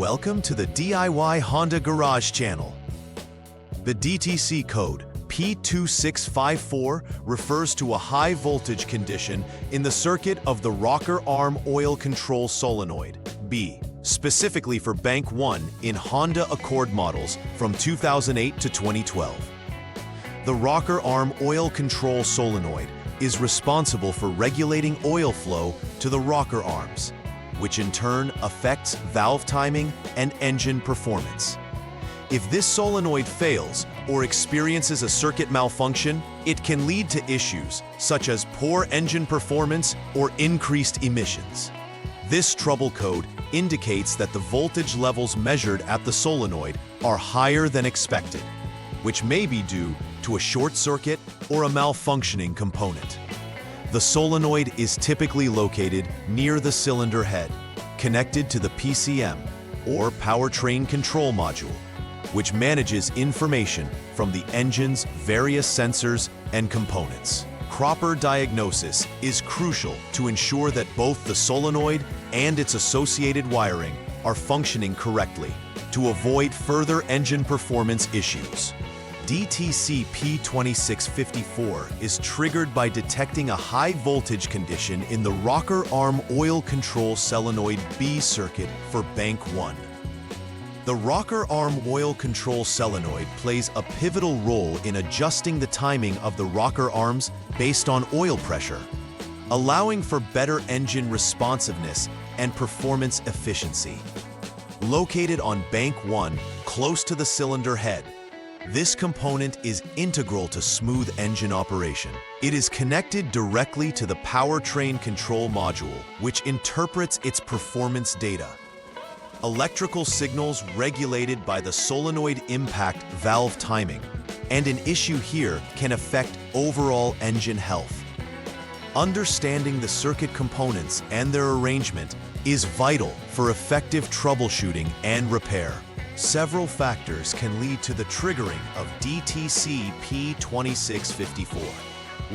Welcome to the DIY Honda Garage channel. The DTC code P2654 refers to a high voltage condition in the circuit of the rocker arm oil control solenoid, B, specifically for Bank 1 in Honda Accord models from 2008 to 2012. The rocker arm oil control solenoid is responsible for regulating oil flow to the rocker arms, which in turn affects valve timing and engine performance. If this solenoid fails or experiences a circuit malfunction, it can lead to issues such as poor engine performance or increased emissions. This trouble code indicates that the voltage levels measured at the solenoid are higher than expected, which may be due to a short circuit or a malfunctioning component. The solenoid is typically located near the cylinder head, connected to the PCM, or powertrain control module, which manages information from the engine's various sensors and components. Proper diagnosis is crucial to ensure that both the solenoid and its associated wiring are functioning correctly to avoid further engine performance issues. DTC P2654 is triggered by detecting a high voltage condition in the rocker arm oil control solenoid B circuit for Bank 1. The rocker arm oil control solenoid plays a pivotal role in adjusting the timing of the rocker arms based on oil pressure, allowing for better engine responsiveness and performance efficiency. Located on Bank 1, close to the cylinder head, this component is integral to smooth engine operation. It is connected directly to the powertrain control module, which interprets its performance data. Electrical signals regulated by the solenoid impact valve timing, and an issue here can affect overall engine health. Understanding the circuit components and their arrangement is vital for effective troubleshooting and repair. Several factors can lead to the triggering of DTC P2654.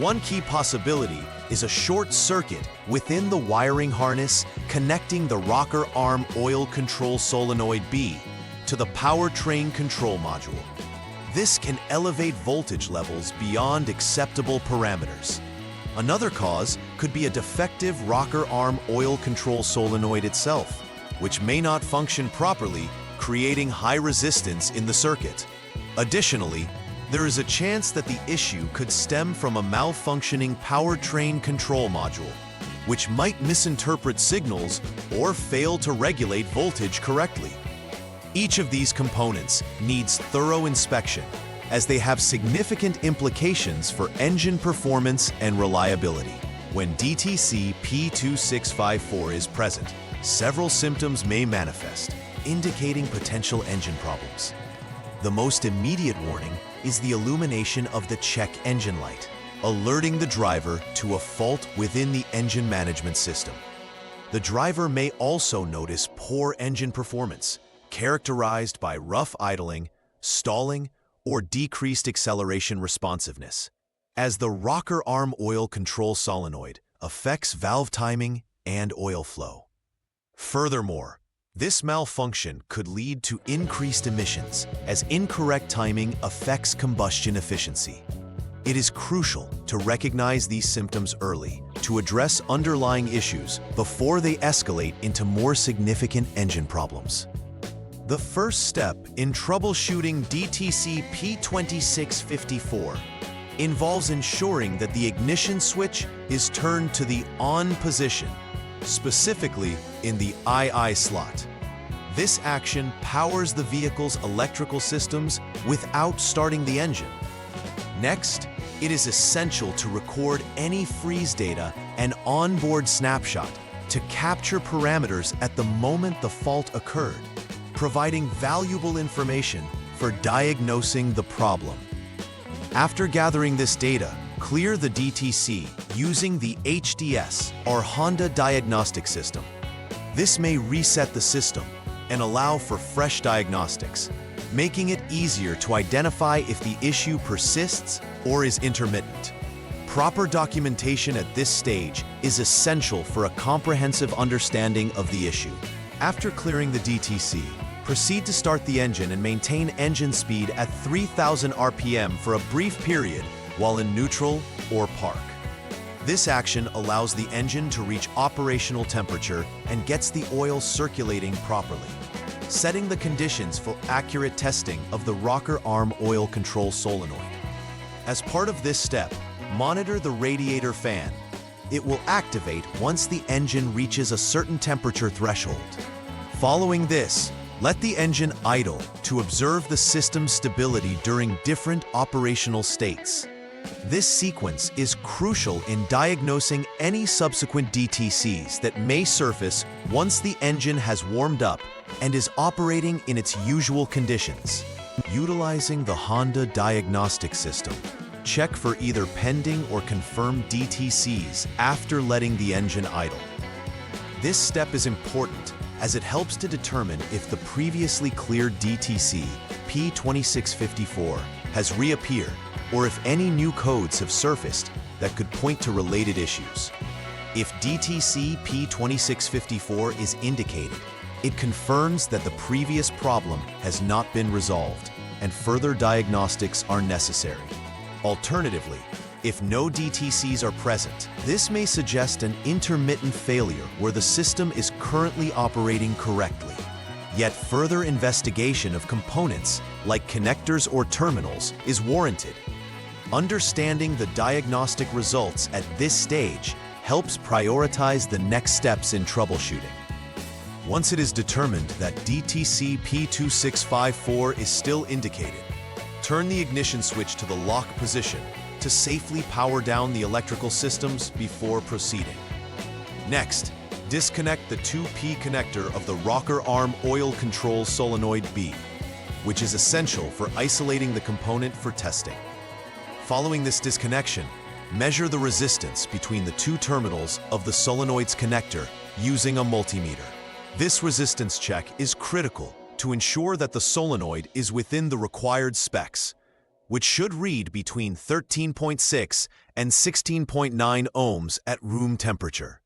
One key possibility is a short circuit within the wiring harness connecting the rocker arm oil control solenoid B to the powertrain control module. This can elevate voltage levels beyond acceptable parameters. Another cause could be a defective rocker arm oil control solenoid itself, which may not function properly, creating high resistance in the circuit. Additionally, there is a chance that the issue could stem from a malfunctioning powertrain control module, which might misinterpret signals or fail to regulate voltage correctly. Each of these components needs thorough inspection, as they have significant implications for engine performance and reliability. When DTC P2654 is present, several symptoms may manifest, indicating potential engine problems. The most immediate warning is the illumination of the check engine light, alerting the driver to a fault within the engine management system. The driver may also notice poor engine performance, characterized by rough idling, stalling, or decreased acceleration responsiveness, as the rocker arm oil control solenoid affects valve timing and oil flow. Furthermore, this malfunction could lead to increased emissions, as incorrect timing affects combustion efficiency. It is crucial to recognize these symptoms early to address underlying issues before they escalate into more significant engine problems. The first step in troubleshooting DTC P2654 involves ensuring that the ignition switch is turned to the on position, specifically in the II slot. This action powers the vehicle's electrical systems without starting the engine. Next, it is essential to record any freeze data and onboard snapshot to capture parameters at the moment the fault occurred, providing valuable information for diagnosing the problem. After gathering this data, clear the DTC using the HDS, or Honda Diagnostic System. This may reset the system and allow for fresh diagnostics, making it easier to identify if the issue persists or is intermittent. Proper documentation at this stage is essential for a comprehensive understanding of the issue. After clearing the DTC, proceed to start the engine and maintain engine speed at 3,000 RPM for a brief period while in neutral or park. This action allows the engine to reach operational temperature and gets the oil circulating properly, setting the conditions for accurate testing of the rocker arm oil control solenoid. As part of this step, monitor the radiator fan. It will activate once the engine reaches a certain temperature threshold. Following this, let the engine idle to observe the system's stability during different operational states. This sequence is crucial in diagnosing any subsequent DTCs that may surface once the engine has warmed up and is operating in its usual conditions. Utilizing the Honda Diagnostics system, check for either pending or confirmed DTCs after letting the engine idle. This step is important as it helps to determine if the previously cleared DTC P2654 has reappeared or if any new codes have surfaced that could point to related issues. If DTC P2654 is indicated, it confirms that the previous problem has not been resolved and further diagnostics are necessary. Alternatively, if no DTCs are present, this may suggest an intermittent failure where the system is currently operating correctly. Yet further investigation of components, like connectors or terminals, is warranted. Understanding the diagnostic results at this stage helps prioritize the next steps in troubleshooting. Once it is determined that DTC P2654 is still indicated, turn the ignition switch to the lock position to safely power down the electrical systems before proceeding. Next, disconnect the 2P connector of the rocker arm oil control solenoid B, which is essential for isolating the component for testing. Following this disconnection, measure the resistance between the two terminals of the solenoid's connector using a multimeter. This resistance check is critical to ensure that the solenoid is within the required specs, which should read between 13.6 and 16.9 ohms at room temperature.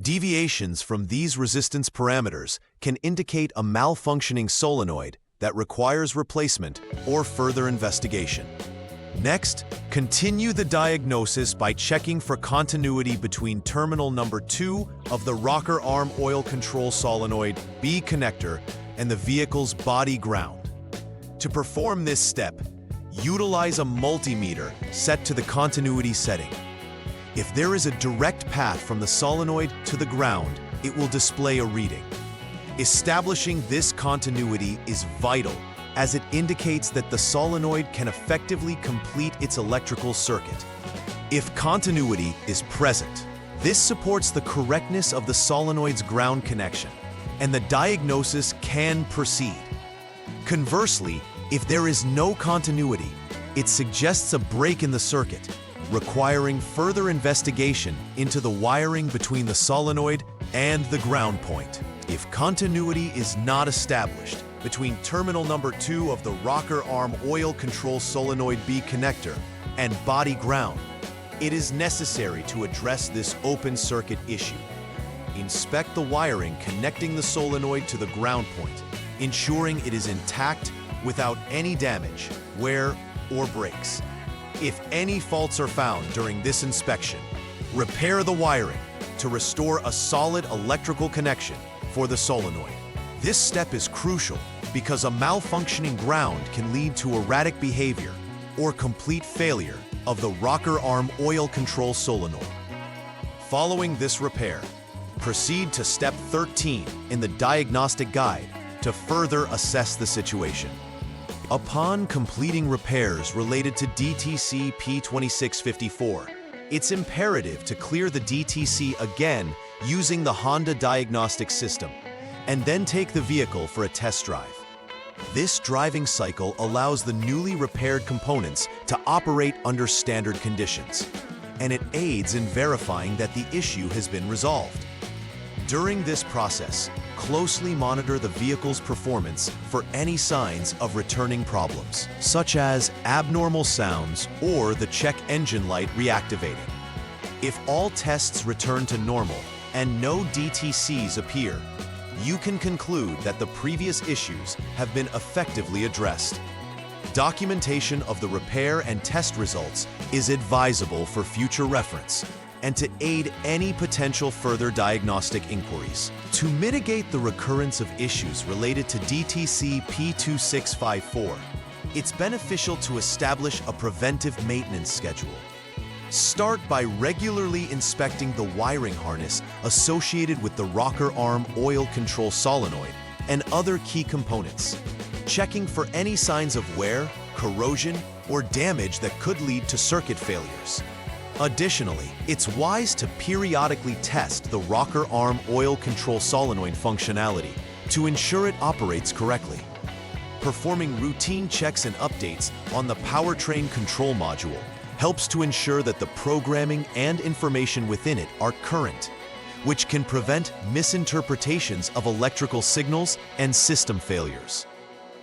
Deviations from these resistance parameters can indicate a malfunctioning solenoid that requires replacement or further investigation. Next, continue the diagnosis by checking for continuity between terminal number 2 of the rocker arm oil control solenoid B connector and the vehicle's body ground. To perform this step, utilize a multimeter set to the continuity setting. If there is a direct path from the solenoid to the ground, it will display a reading. Establishing this continuity is vital as it indicates that the solenoid can effectively complete its electrical circuit. If continuity is present, this supports the correctness of the solenoid's ground connection, and the diagnosis can proceed. Conversely, if there is no continuity, it suggests a break in the circuit, requiring further investigation into the wiring between the solenoid and the ground point. If continuity is not established between terminal number 2 of the rocker arm oil control solenoid B connector and body ground, it is necessary to address this open circuit issue. Inspect the wiring connecting the solenoid to the ground point, ensuring it is intact without any damage, wear, or breaks. If any faults are found during this inspection, repair the wiring to restore a solid electrical connection for the solenoid. This step is crucial because a malfunctioning ground can lead to erratic behavior or complete failure of the rocker arm oil control solenoid. Following this repair, proceed to step 13 in the diagnostic guide to further assess the situation. Upon completing repairs related to DTC P2654, it's imperative to clear the DTC again using the Honda Diagnostics system, and then take the vehicle for a test drive. This driving cycle allows the newly repaired components to operate under standard conditions, and it aids in verifying that the issue has been resolved. During this process, closely monitor the vehicle's performance for any signs of returning problems, such as abnormal sounds or the check engine light reactivating. If all tests return to normal and no DTCs appear, you can conclude that the previous issues have been effectively addressed. Documentation of the repair and test results is advisable for future reference and to aid any potential further diagnostic inquiries. To mitigate the recurrence of issues related to DTC P2654, it's beneficial to establish a preventive maintenance schedule. Start by regularly inspecting the wiring harness associated with the rocker arm oil control solenoid and other key components, checking for any signs of wear, corrosion, or damage that could lead to circuit failures. Additionally, it's wise to periodically test the rocker arm oil control solenoid functionality to ensure it operates correctly. Performing routine checks and updates on the powertrain control module helps to ensure that the programming and information within it are current, which can prevent misinterpretations of electrical signals and system failures.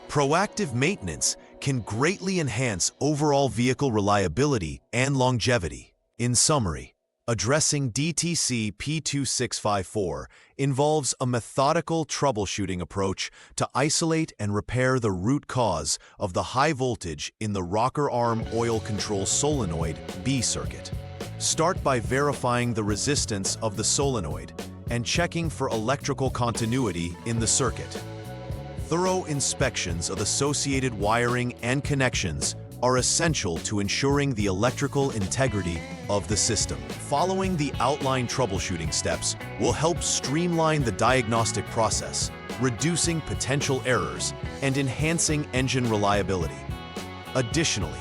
Proactive maintenance can greatly enhance overall vehicle reliability and longevity. In summary, addressing DTC P2654 involves a methodical troubleshooting approach to isolate and repair the root cause of the high voltage in the rocker arm oil control solenoid B circuit. Start by verifying the resistance of the solenoid and checking for electrical continuity in the circuit. Thorough inspections of associated wiring and connections are essential to ensuring the electrical integrity of the system. Following the outlined troubleshooting steps will help streamline the diagnostic process, reducing potential errors and enhancing engine reliability. Additionally,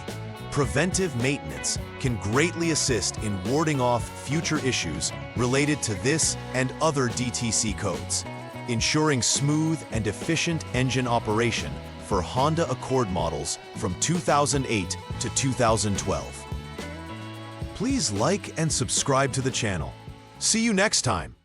preventive maintenance can greatly assist in warding off future issues related to this and other DTC codes, ensuring smooth and efficient engine operation for Honda Accord models from 2008 to 2012. Please like and subscribe to the channel. See you next time.